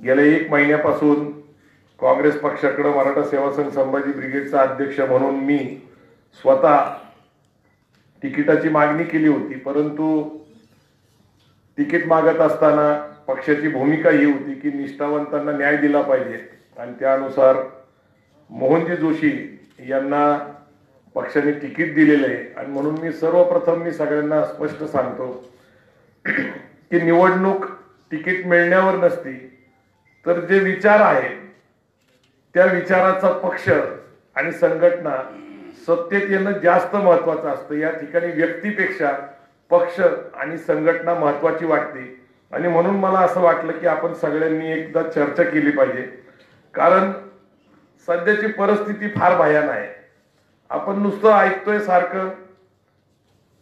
गेल्या 1 महिन्यापासून काँग्रेस पक्षाकडे मराठा सेवा संघ संभाजी ब्रिगेडचा अध्यक्ष म्हणून मी स्वतः तिकिटाची मागणी केली होती, परंतु तिकीट मागत असताना पक्षाची भूमिका ही होती की निष्ठावंतांना न्याय दिला पाहिजे आणि त्यानुसार मोहनजी जोशी यांना पक्षाने तिकीट दिलेले आहे। आणि म्हणून मी सर्वप्रथम सगळ्यांना स्पष्ट सांगतो की निवडणूक तिकीट मिळण्यावर नसती, तर जे विचार आहेत त्या विचाराचा पक्ष आणि संघटना सत्तेत येणं जास्त महत्वाचं असतं। या ठिकाणी व्यक्तीपेक्षा पक्ष आणि संघटना महत्वाची वाटते आणि म्हणून मला असं वाटलं की आपण सगळ्यांनी एकदा चर्चा केली पाहिजे, कारण सध्याची परिस्थिती फार भयान आहे। आपण नुसतं ऐकतोय सारखं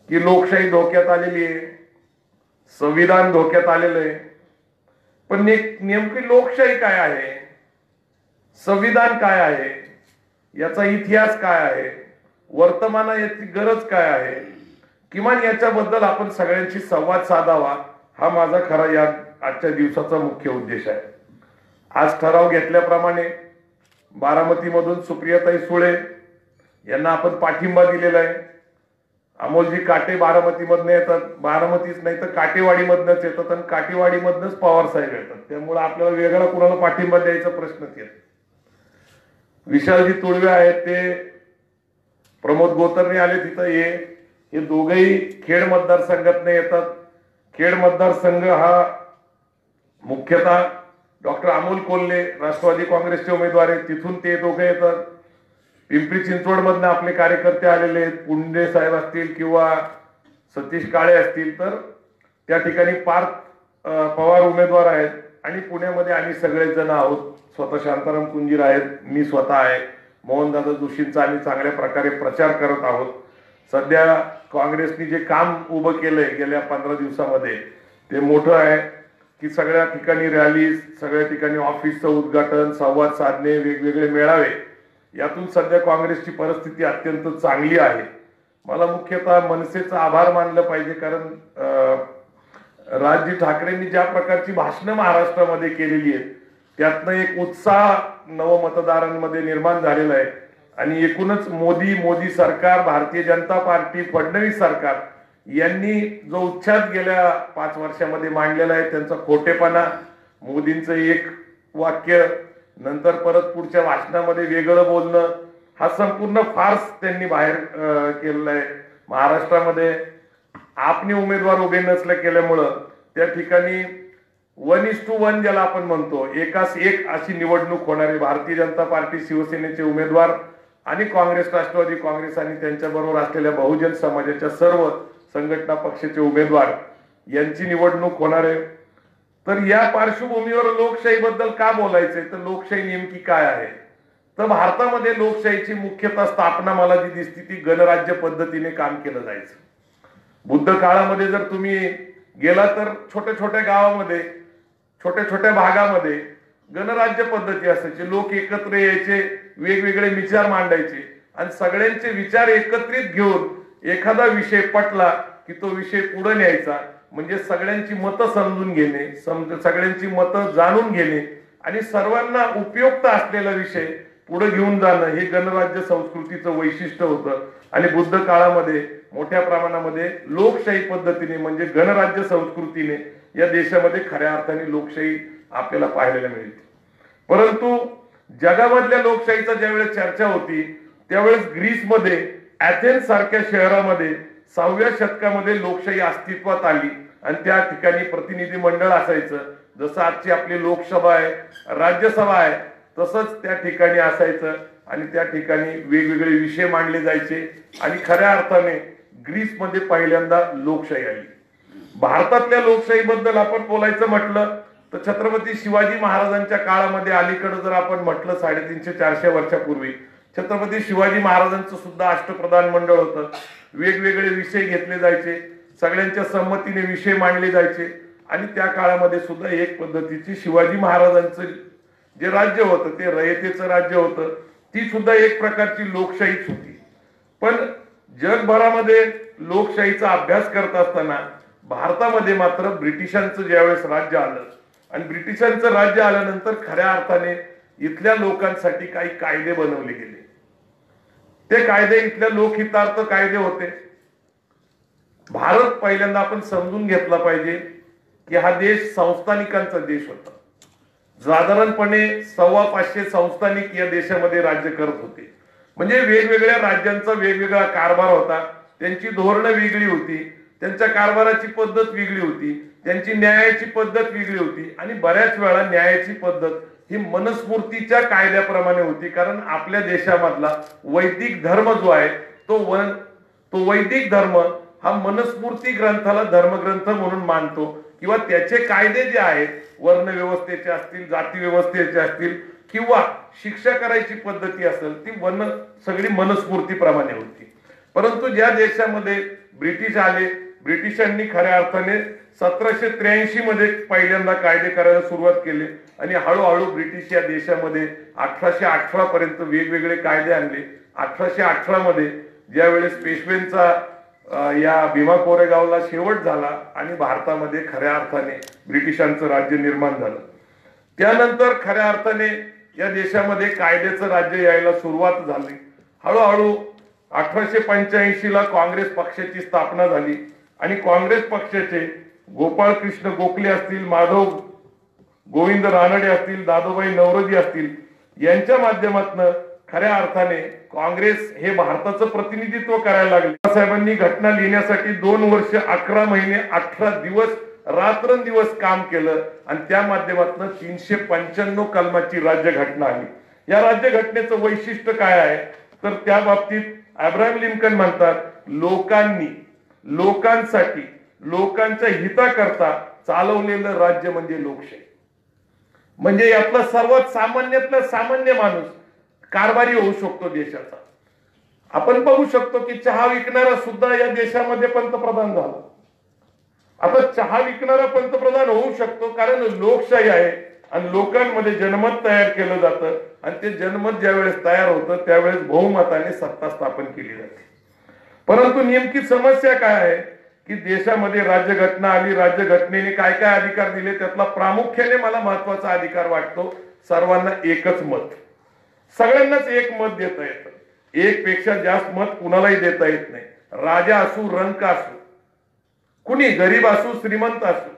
की लोकशाही धोक्यात आलेली आहे, संविधान धोक्यात आलेलं आहे, पण नेमकी लोकशाही काय आहे, संविधान काय आहे, याचा इतिहास काय आहे, वर्तमानात याची गरज काय आहे, किमान याच्याबद्दल आपण सगळ्यांशी संवाद साधावा, हा माझा खरा या आजच्या दिवसाचा मुख्य उद्देश आहे। आज ठराव घेतल्याप्रमाणे बारामतीमधून सुप्रियाताई सुळे यांना आपण पाठिंबा दिलेला आहे। अमोलजी काटे बारामतीमधनं येतात, बारामतीच नाही तर काटेवाडीमधनच येतात आणि काटेवाडीमधनच पवार साहेब येतात, त्यामुळे आपल्याला वेगळा कुणाला पाठिंबा द्यायचा प्रश्नच येत। विशालजी तुळवे आहेत, ते प्रमोद गोतरणे आले तिथं, हे दोघेही खेड मतदारसंघातनं येतात। खेड मतदारसंघ हा मुख्यतः डॉक्टर अमोल कोल्हे राष्ट्रवादी काँग्रेसचे उमेदवार आहेत, तिथून ते दोघे येतात। पिंपरी चिंचवड मधनं आपले कार्यकर्ते आलेले आहेत, पुंडे साहेब असतील किंवा सतीश काळे असतील, तर त्या ठिकाणी पार्थ पवार उमेदवार आहेत आणि पुण्यामध्ये आम्ही सगळेच जण आहोत। स्वतः शांताराम कुंजीर आहेत, मी स्वतः आहे, मोहनदादा जोशींचा आम्ही चांगल्या प्रकारे प्रचार करत आहोत। सध्या काँग्रेसने जे काम उभं केलंय गेल्या 15 दिवसामध्ये ते मोठं आहे की सगळ्या ठिकाणी रॅली, सगळ्या ठिकाणी ऑफिसचं उद्घाटन, संवाद साधणे, वेगवेगळे मेळावे, यातून सध्या काँग्रेसची परिस्थिती अत्यंत चांगली आहे। मला मुख्यतः मनसेचा आभार मानलं पाहिजे, कारण राजजी ठाकरेंनी ज्या प्रकारची भाषणं महाराष्ट्रामध्ये केलेली आहेत त्यातनं एक उत्साह नवमतदारांमध्ये निर्माण झालेला आहे आणि एकूणच मोदी सरकार, भारतीय जनता पार्टी, फडणवीस सरकार यांनी जो उच्छाद गेल्या 5 वर्षामध्ये मांडलेला आहे त्यांचा खोटेपणा, मोदींचं एक वाक्य नंतर परत पुढच्या भाषणामध्ये वेगळं बोलणं, हा संपूर्ण फार्स त्यांनी बाहेर केलेला आहे। महाराष्ट्रामध्ये आपने उमेदवार उभे नसले केल्यामुळं त्या ठिकाणी 1:1 ज्याला आपण म्हणतो, एकास एक अशी निवडणूक होणार आहे। भारतीय जनता पार्टी, शिवसेनेचे उमेदवार आणि काँग्रेस, राष्ट्रवादी काँग्रेस आणि त्यांच्याबरोबर असलेल्या बहुजन समाजाच्या सर्व संघटना पक्षाचे उमेदवार यांची निवडणूक होणार आहे। तर या पार्श्वभूमीवर लोकशाहीबद्दल का बोलायचंय, तर लोकशाही नेमकी काय आहे, तर भारतामध्ये लोकशाहीची मुख्यतः स्थापना मला जी दिसती ती गणराज्य पद्धतीने काम केलं जायचं। बुद्ध काळामध्ये जर तुम्ही गेला तर छोट्या छोट्या गावामध्ये, छोट्या छोट्या भागामध्ये गणराज्य पद्धती असायची। लोक एकत्र यायचे, वेगवेगळे विचार मांडायचे आणि सगळ्यांचे विचार एकत्रित घेऊन एखादा विषय पटला की तो विषय पुढे न्यायचा, म्हणजे सगळ्यांची मतं समजून घेणे, सगळ्यांची मतं जाणून घेणे आणि सर्वांना उपयुक्त असलेला विषय पुढे घेऊन जाणं, हे गणराज्य संस्कृतीचं वैशिष्ट्य होतं। आणि बुद्ध काळामध्ये मोठ्या प्रमाणामध्ये लोकशाही पद्धतीने म्हणजे गणराज्य संस्कृतीने या देशामध्ये खऱ्या अर्थाने लोकशाही आपल्याला पाहायला मिळते। परंतु जगामधल्या लोकशाहीचा ज्यावेळेस चर्चा होती त्यावेळेस ग्रीसमध्ये, ॲथेन्स सारख्या शहरामध्ये 6व्या शतकामध्ये लोकशाही अस्तित्वात आली आणि त्या ठिकाणी प्रतिनिधी मंडळ असायचं। जसं आजची आपली लोकसभा आहे, राज्यसभा आहे, तसंच त्या ठिकाणी असायचं आणि त्या ठिकाणी वेगवेगळे विषय मांडले जायचे आणि खऱ्या अर्थाने ग्रीसमध्ये पहिल्यांदा लोकशाही आली। भारतातल्या लोकशाहीबद्दल आपण बोलायचं म्हटलं तर छत्रपती शिवाजी महाराजांच्या काळामध्ये, अलीकडे जर आपण म्हटलं 350-400 वर्षापूर्वी, छत्रपती शिवाजी महाराजांचं सुद्धा अष्टप्रधान मंडळ होतं। वेगवेगळे विषय घेतले जायचे, सगळ्यांच्या संमतीने विषय मांडले जायचे आणि त्या काळामध्ये सुद्धा एक पद्धतीची शिवाजी महाराजांचं जे राज्य होतं ते रयतेचं राज्य होतं, ती सुद्धा एक प्रकारची लोकशाहीच होती। पण जगभरामध्ये लोकशाहीचा अभ्यास करत असताना भारतामध्ये मात्र ब्रिटिशांचं ज्यावेळेस राज्य आलं आणि ब्रिटिशांचं राज्य आल्यानंतर खऱ्या अर्थाने इथल्या लोकांसाठी काही कायदे बनवले गेले. ते कायदे इथल्या लोकहितार्थ कायदे होते. भारत पहिल्यांदा आपण समजून घेतला पाहिजे की हा देश संस्थानिकांचा देश होता. साधारणपणे 525 संस्थानिक या देशामध्ये राज्य करत होते. म्हणजे वेगवेगळ्या राज्यांचा वेगवेगळा कारभार होता. त्यांची धोरणं वेगळी होती, त्यांच्या कारभाराची पद्धत वेगळी होती, त्यांची न्यायाची पद्धत वेगळी होती आणि बऱ्याच वेळा न्यायाची पद्धत ही मनुस्मृतीच्या कायद्याप्रमाणे होती. कारण आपल्या देशामधला वैदिक धर्म जो आहे तो वैदिक धर्म हा मनुस्मृती ग्रंथाला धर्मग्रंथ म्हणून मानतो किंवा त्याचे कायदे जे आहेत वर्ण व्यवस्थेचे असतील, जाती व्यवस्थेचे असतील किंवा शिक्षा करायची पद्धती असेल ती सगळी मनुस्मृतीप्रमाणे होती. परंतु ज्या देशामध्ये ब्रिटिश आले, ब्रिटिशांनी खऱ्या अर्थाने 1783 मध्ये पहिल्यांदा कायदे करायला सुरुवात केली आणि हळूहळू ब्रिटिश या देशामध्ये 1818 पर्यंत वेगवेगळे कायदे आणले. 1818 मध्ये ज्या वेळेस पेशव्यांचा या भीमा कोरेगावला शेवट झाला आणि भारतामध्ये खऱ्या अर्थाने ब्रिटिशांचं राज्य निर्माण झालं, त्यानंतर खऱ्या अर्थाने या देशामध्ये कायद्याचं राज्य यायला सुरुवात झाली. हळूहळू 1885 ला काँग्रेस पक्षाची स्थापना झाली आणि काँग्रेस पक्षाचे गोपाळ कृष्ण गोखले असतील, माधव गोविंद रानडे असतील, दादोबाई नवरोजी असतील यांच्या माध्यमातून खऱ्या अर्थाने काँग्रेस हे भारताचं प्रतिनिधित्व करायला लागले. बाबासाहेबांनी घटना लिहिण्यासाठी 2 वर्ष 11 महिने 18 दिवस रात्रंदिवस काम केलं आणि त्या माध्यमातून 395 कलमाची राज्यघटना आली. या राज्यघटनेचं वैशिष्ट्य काय आहे तर त्या बाबतीत अब्राहम लिंकन म्हणतात, लोकांसाठी लोकांच्या हिताकरता चालवलेलं राज्य म्हणजे लोकशाही. म्हणजे यातला सर्वात सामान्यातला सामान्य माणूस कारभारी होऊ शकतो देशाचा. आपण बघू शकतो की चहा विकणारा सुद्धा या देशामध्ये पंतप्रधान झाला. आता चहा विकणारा पंतप्रधान होऊ शकतो कारण लोकशाही आहे आणि लोकांमध्ये जनमत तयार केलं जातं आणि ते जनमत ज्या वेळेस तयार होतं त्यावेळेस बहुमताने सत्ता स्थापन केली जाते. परंतु नेमकी समस्या काय आहे की देशामध्ये राज्यघटना आली, राज्यघटनेने काय काय अधिकार दिले त्यातला प्रामुख्याने मला महत्वाचा अधिकार वाटतो सर्वांना एकच मत. सगळ्यांनाच एक मत देता येतं, एक पेक्षा जास्त मत कुणालाही देता येत नाही. राजा असू रंक असू, कुणी गरीब असू श्रीमंत असू,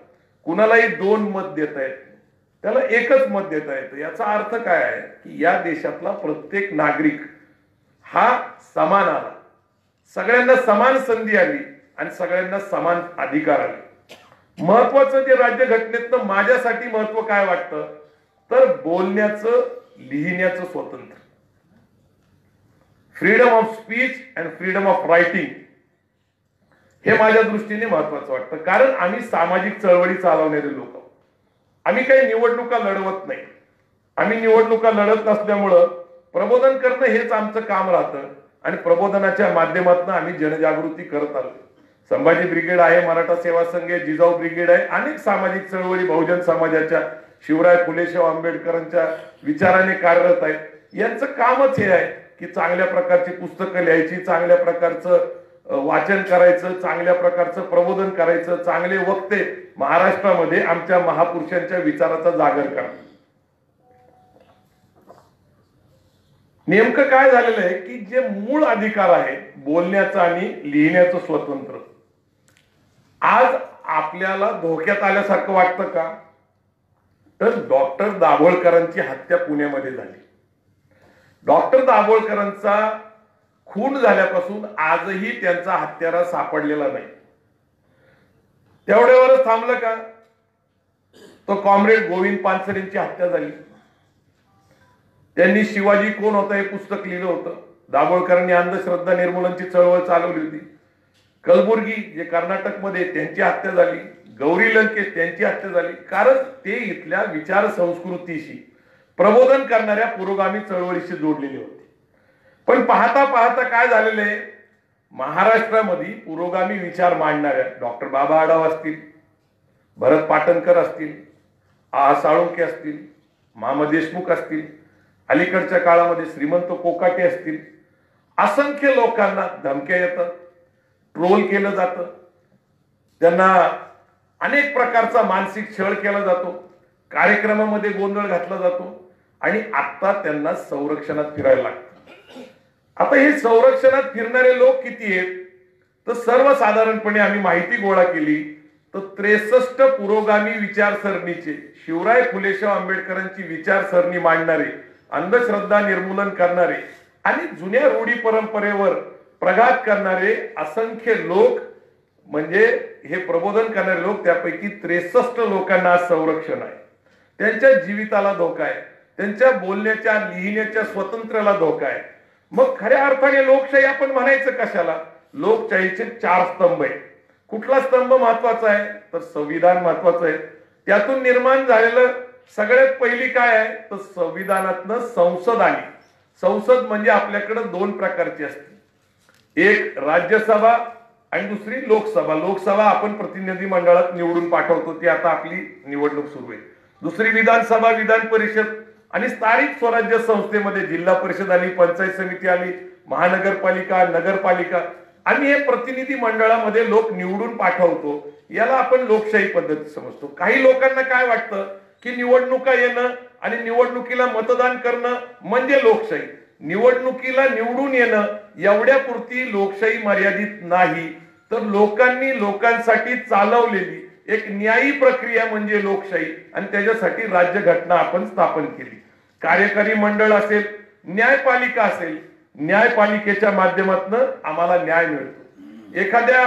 कुणालाही 2 मत देता येत नाही, त्याला एकच मत देता येतं. याचा अर्थ काय आहे की या देशातला प्रत्येक नागरिक हा समान आला, सगळ्यांना समान संधी आली आणि सगळ्यांना समान अधिकार आले. महत्वाचं जे राज्यघटनेतनं माझ्यासाठी महत्व काय वाटतं तर बोलण्याचं, लिहिण्याचं स्वातंत्र्य, freedom of speech and freedom of writing हे माझ्या दृष्टीने महत्वाचं वाटतं. कारण आम्ही सामाजिक चळवळी चालवणारे लोक, आम्ही काही निवडणुका लढवत नाही. आम्ही निवडणुका लढत नसल्यामुळं प्रबोधन करणं हेच आमचं काम राहतं आणि प्रबोधनाच्या माध्यमातून आम्ही जनजागृती करत आलो. संभाजी ब्रिगेड आहे, मराठा सेवा संघ आहे, जिजाऊ ब्रिगेड आहे, अनेक सामाजिक चळवळी बहुजन समाजाच्या, शिवराय फुलेशाह आंबेडकरांच्या विचाराने कार्यरत आहेत. यांचं कामच हे आहे की चांगल्या प्रकारची पुस्तकं लिहायची, चांगल्या प्रकारचं वाचन करायचं, चांगल्या प्रकारचं प्रबोधन करायचं, चांगले वक्ते महाराष्ट्रामध्ये आमच्या महापुरुषांच्या विचाराचा जागर करा. नेमकं काय झालेलं आहे की जे मूळ अधिकार आहे बोलण्याचं आणि लिहिण्याचं स्वतंत्र आज आपल्याला धोक्यात आल्यासारखं वाटतं का तर डॉक्टर दाभोळकरांची हत्या पुण्यामध्ये झाली. डॉक्टर दाभोळकरांचा खून झाल्यापासून आजही त्यांचा हत्यारा सापडलेला नाही. तेवढ्यावरच थांबलं का तो कॉम्रेड गोविंद पानसरेंची हत्या झाली. त्यांनी शिवाजी कोण होता हे पुस्तक लिहिलं होतं. दाभोळकरांनी अंधश्रद्धा निर्मूलनची चळवळ चालवली होती. कलबुर्गी जे कर्नाटकमध्ये त्यांची हत्या झाली. गौरी लंकेश त्यांची हत्या झाली कारण ते इथल्या विचार संस्कृतीशी प्रबोधन करणाऱ्या पुरोगामी चळवळीशी जोडलेले होते. पण पाहता पाहता काय झालेलं आहे महाराष्ट्रामध्ये पुरोगामी विचार मांडणाऱ्या डॉक्टर बाबा आढाव असतील, भरत पाटणकर असतील, साळुंके असतील, मामा देशमुख असतील, अलीकडच्या काळामध्ये श्रीमंत कोकाटे असतील, असंख्य लोकांना धमक्या येतात, ट्रोल केलं जातं, त्यांना अनेक प्रकारचा मानसिक छळ केला जातो. कार्यक्रमामध्ये गोंधळ घातला जातो आणि आता त्यांना संरक्षणात फिरायला लागतं. आता हे संरक्षणात फिरणारे लोक किती आहेत तर सर्वसाधारणपणे आम्ही माहिती गोळा केली तर 63 पुरोगामी विचारसरणीचे शिवराय फुलेशाह आंबेडकरांची विचारसरणी मांडणारे, अंधश्रद्धा निर्मूलन करणारे आणि जुन्या रूढी परंपरेवर प्रघात करणारे असंख्य लोक, म्हणजे हे प्रबोधन करणारे लोक, त्यापैकी 63 लोकांना आज संरक्षण आहे. त्यांच्या जीविताला धोका आहे, त्यांच्या बोलण्याच्या लिहिण्याच्या स्वातंत्र्याला धोका आहे. मग खऱ्या अर्थाने लोकशाही आपण म्हणायचं कशाला? लोकशाहीचे 4 स्तंभ आहेत. कुठला स्तंभ महत्वाचा आहे तर संविधान महत्वाचं आहे. त्यातून निर्माण झालेलं सगळ्यात पहिली काय आहे तर संविधानातनं संसद आली. संसद म्हणजे आपल्याकडे 2 प्रकारची असते, एक राज्यसभा आणि दुसरी लोकसभा. लोकसभा आपण प्रतिनिधी मंडळात निवडून पाठवतो, ती आता आपली निवडणूक सुरू आहे. दुसरी विधानसभा, विधान परिषद आणि स्थानिक स्वराज्य संस्थेमध्ये जिल्हा परिषद आली, पंचायत समिती आली, महानगरपालिका, नगरपालिका, आणि हे प्रतिनिधी मंडळामध्ये लोक निवडून पाठवतो. याला आपण लोकशाही पद्धती समजतो. काही लोकांना काय वाटतं की निवडणुका येणं आणि निवडणुकीला मतदान करणं म्हणजे लोकशाही. निवडणुकीला निवडून येणं एवढ्यापुरती लोकशाही मर्यादित नाही, तर लोकांनी लोकांसाठी चालवलेली एक न्यायी प्रक्रिया म्हणजे लोकशाही, आणि त्याच्यासाठी राज्यघटना आपण स्थापन केली. कार्यकारी मंडळ असेल, न्यायपालिका असेल, न्यायपालिकेच्या माध्यमातून आम्हाला न्याय मिळतो. एखाद्या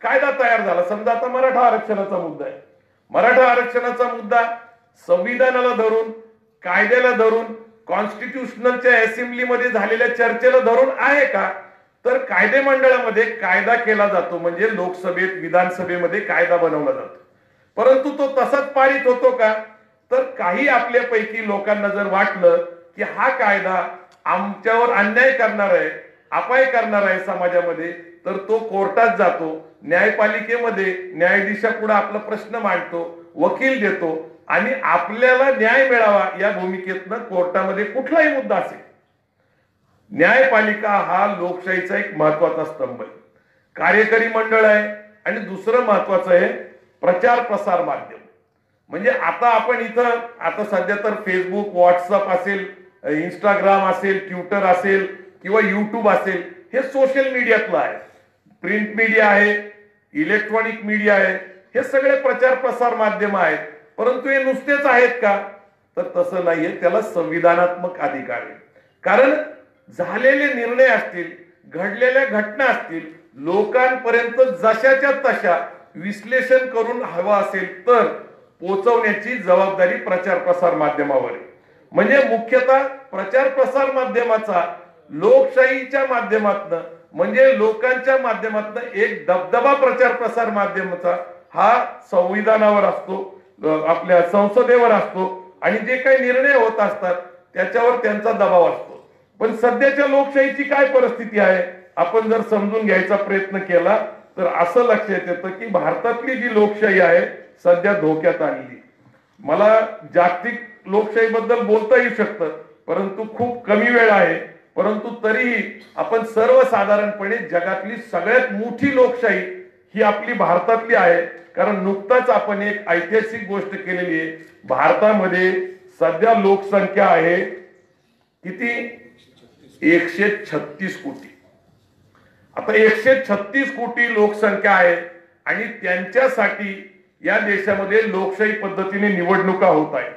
कायदा तयार झाला, समजा आता मराठा आरक्षणाचा मुद्दा आहे, मराठा आरक्षणाचा मुद्दा संविधानाला धरून, कायद्याला धरून, कॉन्स्टिट्यूशनलच्या असेंब्लीमध्ये झालेल्या चर्चेला धरून आहे का? तर कायदे मंडळामध्ये कायदा केला जातो, म्हणजे लोकसभेत, विधानसभेमध्ये कायदा बनवला जातो. परंतु तो तसाच पारित होतो का? तर काही आपल्यापैकी लोकांना जर वाटलं की हा कायदा आमच्यावर अन्याय करणार आहे, अपाय करणार आहे समाजामध्ये, तर तो कोर्टात जातो. न्यायपालिकेमध्ये न्यायाधीशापुढे आपला प्रश्न मांडतो, वकील देतो, आणि आपल्याला न्याय मिळावा या भूमिकेतनं कोर्टामध्ये कुठलाही मुद्दा असेल. न्यायपालिका हा लोकशाहीचा एक महत्वाचा स्तंभ आहे. कार्यकारी मंडळ आहे, आणि दुसरं महत्वाचं आहे प्रचार प्रसार माध्यम. म्हणजे आता आपण इथं, आता सध्या तर फेसबुक, व्हॉट्सअप असेल, इंस्टाग्राम असेल, ट्विटर असेल किंवा युट्यूब असेल, हे सोशल मीडियातलं आहे. प्रिंट मीडिया आहे, इलेक्ट्रॉनिक मीडिया आहे, हे सगळे प्रचार प्रसार माध्यम आहेत. परंतु हे नुसतेच आहेत का? तर तसं नाहीये. त्याला संविधानात्मक अधिकार आहे. कारण झालेले निर्णय असतील, घडलेल्या घटना असतील, लोकांपर्यंत जशाच्या तशा विश्लेषण करून हवा असेल तर पोहोचवण्याची जबाबदारी प्रचार प्रसार माध्यमावर आहे. म्हणजे मुख्यतः प्रचार प्रसार माध्यमाचा लोकशाहीच्या माध्यमातून, म्हणजे लोकांच्या माध्यमातून एक दबदबा प्रचार प्रसार माध्यमाचा हा संविधानावर असतो, आपल्या संसदेवर असतो, आणि जे काही निर्णय होत असतात त्याच्यावर त्यांचा दबाव असतो. पण सध्याच्या लोकशाहीची काय परिस्थिती आहे आपण जर समजून घ्यायचा प्रयत्न केला तर असं लक्षात येतं की भारतातली जी लोकशाही आहे सध्या धोक्यात आलेली. मला जागतिक लोकशाहीबद्दल बोलता येऊ शकतं, परंतु खूप कमी वेळ आहे. परंतु तरीही आपण सर्वसाधारणपणे जगातली सगळ्यात मोठी लोकशाही ही आपली भारतातली आहे. कारण नुकताच आपण एक ऐतिहासिक गोष्ट केलेली आहे. भारतामध्ये सध्या लोकसंख्या आहे किती? 136 कोटी. आता 136 कोटी लोकसंख्या आहे, आणि त्यांच्यासाठी या देशामध्ये लोकशाही पद्धतीने निवडणुका होत आहेत.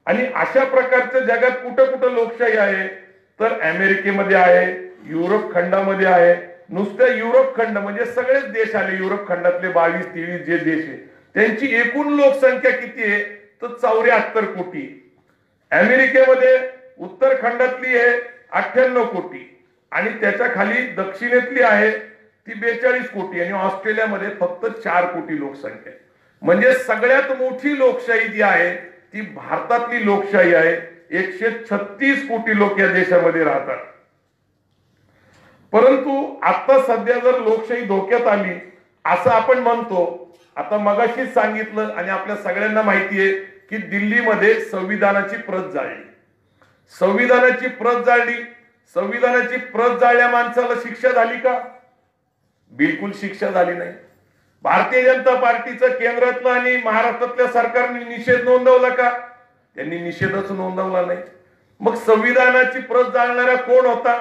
आणि अशा प्रकारच्या जगात कुठं कुठं लोकशाही आहे तर अमेरिकेमध्ये आहे, युरोप खंडामध्ये आहे. नुसत्या युरोप खंड म्हणजे सगळेच देश आले, युरोप खंडातले 22-23 जे देश आहे त्यांची एकूण लोकसंख्या किती आहे तर 74 कोटी. अमेरिकेमध्ये उत्तर खंडातली आहे 98 कोटी, आणि त्याच्या खाली दक्षिणेतली आहे ती 42 कोटी, आणि ऑस्ट्रेलियामध्ये फक्त 4 कोटी लोकसंख्या आहे. म्हणजे सगळ्यात मोठी लोकशाही जी आहे ती भारतातली लोकशाही आहे. 136 कोटी लोक या देशामध्ये राहतात. परंतु आता सध्या जर लोकशाही धोक्यात आली असं आपण म्हणतो. आता मगाशीच सांगितलं आणि आपल्या सगळ्यांना माहिती आहे की दिल्लीमध्ये संविधानाची प्रत जाळली. संविधानाची प्रत जाळली. संविधानाची प्रत जाळल्या माणसाला शिक्षा झाली का? बिलकुल शिक्षा झाली नाही. भारतीय जनता पार्टीचं केंद्रातलं आणि महाराष्ट्रातल्या सरकारने निषेध नोंदवला का? त्यांनी निषेधच नोंदवला नाही. मग संविधानाची प्रत जाळणारा कोण होता,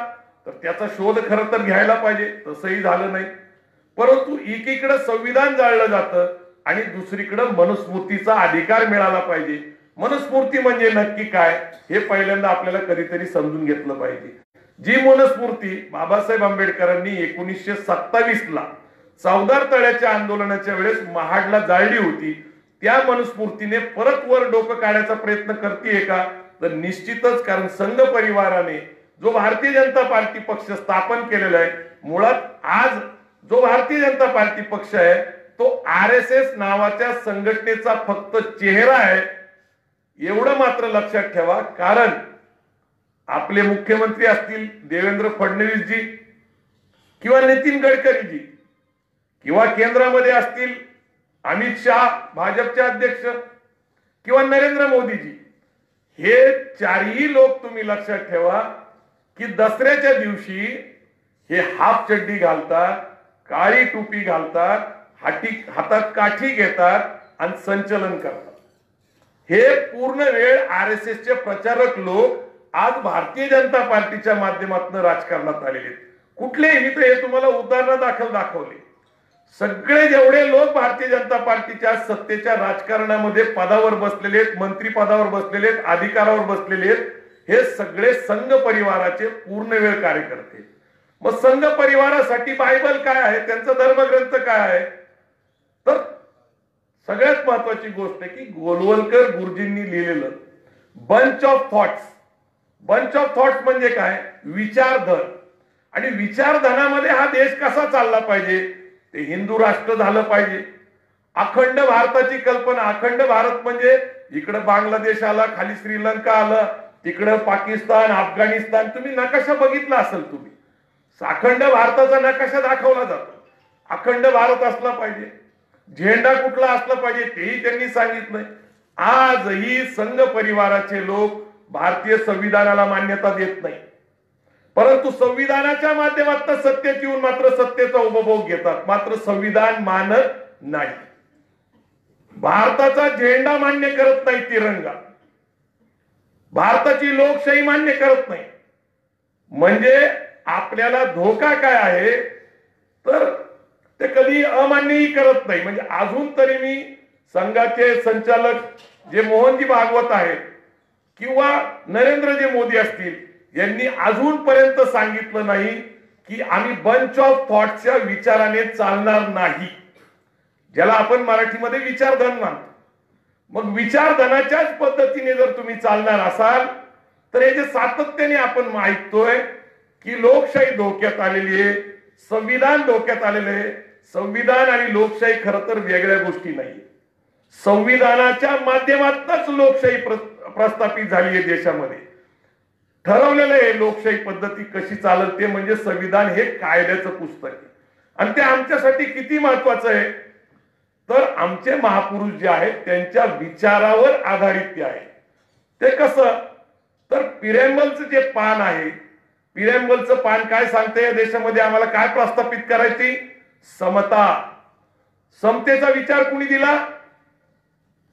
तर त्याचा शोध खरं तर घ्यायला पाहिजे. तसंही झालं नाही. परंतु एकीकडे संविधान जाळलं जातं आणि दुसरीकडे मनुस्मृतीचा अधिकार मिळाला पाहिजे. मनुस्मृती म्हणजे नक्की काय हे पहिल्यांदा आपल्याला कधीतरी समजून घेतलं पाहिजे. जी मनुस्मृती बाबासाहेब आंबेडकरांनी 1927 ला चौदार तळ्याच्या आंदोलनाच्या वेळेस महाडला जाळली होती, त्या मनुस्मृतीने परत वर डोकं काढायचा प्रयत्न करतेय का, तर निश्चितच. कारण संघ परिवाराने जो भारतीय जनता पार्टी पक्ष स्थापन केलेला आहे, मुळात आज जो भारतीय जनता पार्टी पक्ष आहे तो RSS नावाच्या संघटनेचा फक्त चेहरा आहे, एवढं मात्र लक्षात ठेवा. कारण आपले मुख्यमंत्री असतील देवेंद्र फडणवीसजी किंवा नितीन गडकरीजी किंवा केंद्रामध्ये असतील अमित शहा भाजपचे अध्यक्ष किंवा नरेंद्र मोदीजी, हे चारही लोक तुम्ही लक्षात ठेवा की दसऱ्याच्या दिवशी हे हाफ चड्डी घालतात, काळी टोपी घालतात, हातात काठी घेतात आणि संचलन करतात. हे पूर्ण वेळ RSSचे प्रचारक लोक आज भारतीय जनता पार्टीच्या माध्यमातून राजकारणात आलेले आहेत. कुठलेही तर हे तुम्हाला उदाहरण दाखवले. सगळे जेवढे लोक भारतीय जनता पार्टीच्या सत्तेच्या राजकारणामध्ये पदावर बसलेले आहेत, मंत्री पदावर बसलेले आहेत, अधिकारावर बसलेले आहेत, हे सगळे संघ परिवाराचे पूर्ण वेळ कार्यकर्ते. मग संघ परिवारासाठी बायबल काय आहे, त्यांचा धर्मग्रंथ काय आहे, तर सगळ्यात महत्वाची गोष्ट आहे की गोलवलकर गुरुजींनी लिहिलेलं bunch of thoughts. Bunch of thoughts म्हणजे काय, विचारधन. आणि विचारधनामध्ये हा देश कसा चालला पाहिजे, ते हिंदू राष्ट्र झालं पाहिजे. अखंड भारताची कल्पना, अखंड भारत म्हणजे इकडे बांगलादेश आला, खाली श्रीलंका आलं, तिकडं पाकिस्तान, अफगाणिस्तान, तुम्ही नकाशा बघितला असेल तुम्ही. अखंड भारताचा नकाशा दाखवला जातो. अखंड भारत असला पाहिजे, झेंडा कुठला असला पाहिजे तेही त्यांनी सांगितलंय. आजही संघ परिवाराचे लोक भारतीय संविधानाला मान्यता देत नाही, परंतु संविधानाच्या माध्यमातून सत्तेत येऊन मात्र सत्तेचा उपभोग घेतात, मात्र संविधान मानत नाही. भारताचा झेंडा मान्य करत नाही, तिरंगा. भारताची लोकशाही मान्य करत नाही. म्हणजे आपल्याला धोका काय आहे, तर ते कधी अमान्यही करत नाही. म्हणजे अजून तरी मी संघाचे संचालक जे मोहनजी भागवत आहेत किंवा नरेंद्रजी मोदी असतील, यांनी अजूनपर्यंत सांगितलं नाही की आम्ही बंच ऑफ थॉट्सच्या विचाराने चालणार नाही, ज्याला आपण मराठीमध्ये विचारधन मानतो. मग विचारधनाच्याच पद्धतीने जर तुम्ही चालणार असाल तर हे जे सातत्याने आपण ऐकतोय की लोकशाही धोक्यात आलेली आहे, संविधान धोक्यात आलेलं आहे. संविधान आणि लोकशाही खरं तर वेगळ्या गोष्टी नाही. संविधानाच्या माध्यमातूनच लोकशाही प्रस्थापित झाली आहे देशामध्ये. ठरवलेलं आहे लोकशाही पद्धती कशी चालत ते म्हणजे संविधान हे कायद्याचं पुस्तक आहे. आणि ते आमच्यासाठी किती महत्वाचं आहे, तर आमचे महापुरुष जे आहेत त्यांच्या विचारावर आधारित ते आहे. ते कसं, तर पिरॅम्बलचं जे पान आहे, पिरॅम्बलचं पान काय सांगते, या देशामध्ये आम्हाला काय प्रस्थापित करायची, समता. समतेचा विचार कुणी दिला,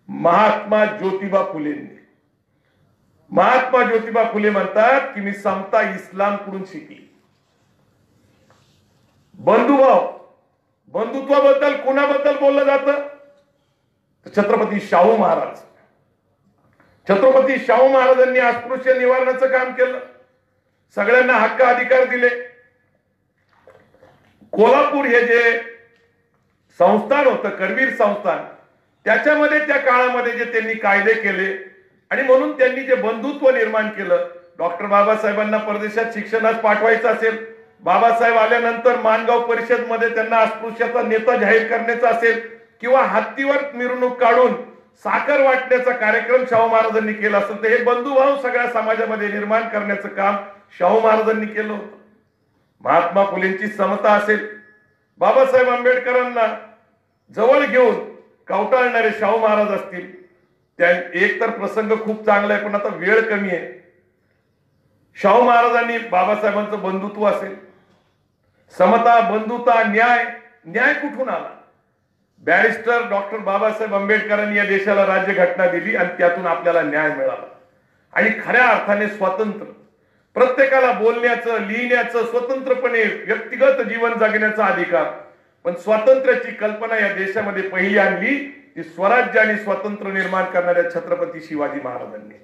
महात्मा ज्योतिबा फुलेंनी. महात्मा ज्योतिबा फुले म्हणतात की मी समता इस्लामकडून शिकली. बंधुभाव, बंधुत्वाबद्दल कोणाबद्दल बोललं जातं, छत्रपती शाहू महाराज. छत्रपती शाहू महाराजांनी अस्पृश्य निवारणाचं काम केलं, सगळ्यांना हक्क अधिकार दिले. कोल्हापूर हे जे संस्थान होतं, करवीर संस्थान, त्याच्यामध्ये त्या काळामध्ये जे त्यांनी कायदे केले आणि म्हणून त्यांनी जे बंधुत्व निर्माण केलं. डॉक्टर बाबासाहेबांना परदेशात शिक्षणास पाठवायचं असेल, बाबासाहेब आल्यानंतर माणगाव परिषद मध्ये त्यांना अस्पृश्याचा नेता जाहीर करण्याचा असेल किंवा हत्तीवर मिरवणूक काढून साखर वाटण्याचा कार्यक्रम शाहू महाराजांनी केला असेल, तर हे बंधुभाव सगळ्या समाजामध्ये निर्माण करण्याचं काम शाहू महाराजांनी केलं होतं. महात्मा फुलेंची समता असेल, बाबासाहेब आंबेडकरांना जवळ घेऊन कवटाळणारे शाहू महाराज असतील. त्या एक तर प्रसंग खूप चांगला आहे पण आता वेळ कमी आहे. शाहू महाराजांनी बाबासाहेबांचं बंधुत्व असेल, समता, बंधुता, न्याय. न्याय कुठून आला, बॅरिस्टर डॉक्टर बाबासाहेब आंबेडकरांनी या देशाला राज्यघटना दिली आणि त्यातून आपल्याला न्याय मिळाला आणि खऱ्या अर्थाने स्वातंत्र्य, प्रत्येकाला बोलण्याचं, लिहिण्याचं, स्वतंत्रपणे व्यक्तिगत जीवन जगण्याचा अधिकार. पण स्वातंत्र्याची कल्पना या देशामध्ये पहिली आणली ती स्वराज्य आणि स्वातंत्र्य निर्माण करणाऱ्या छत्रपती शिवाजी महाराजांनी.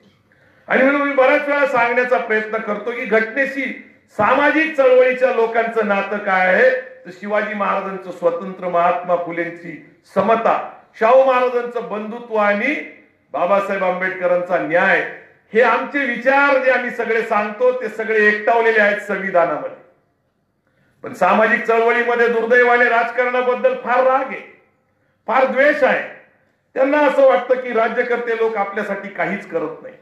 आणि म्हणून मी बऱ्याच वेळा सांगण्याचा प्रयत्न करतो की घटनेशी सामाजिक चळवळीच्या लोकांचं नातं काय आहे, तर शिवाजी महाराजांचं स्वतंत्र, महात्मा फुलेंची समता, शाहू महाराजांचं बंधुत्व आणि बाबासाहेब आंबेडकरांचा न्याय, हे आमचे विचार जे आम्ही सगळे सांगतो ते सगळे एकटावलेले आहेत संविधानामध्ये. पण सामाजिक चळवळीमध्ये दुर्दैवाने राजकारणाबद्दल फार राग आहे, फार द्वेष आहे. त्यांना असं वाटतं की राज्यकर्ते लोक आपल्यासाठी काहीच करत नाही.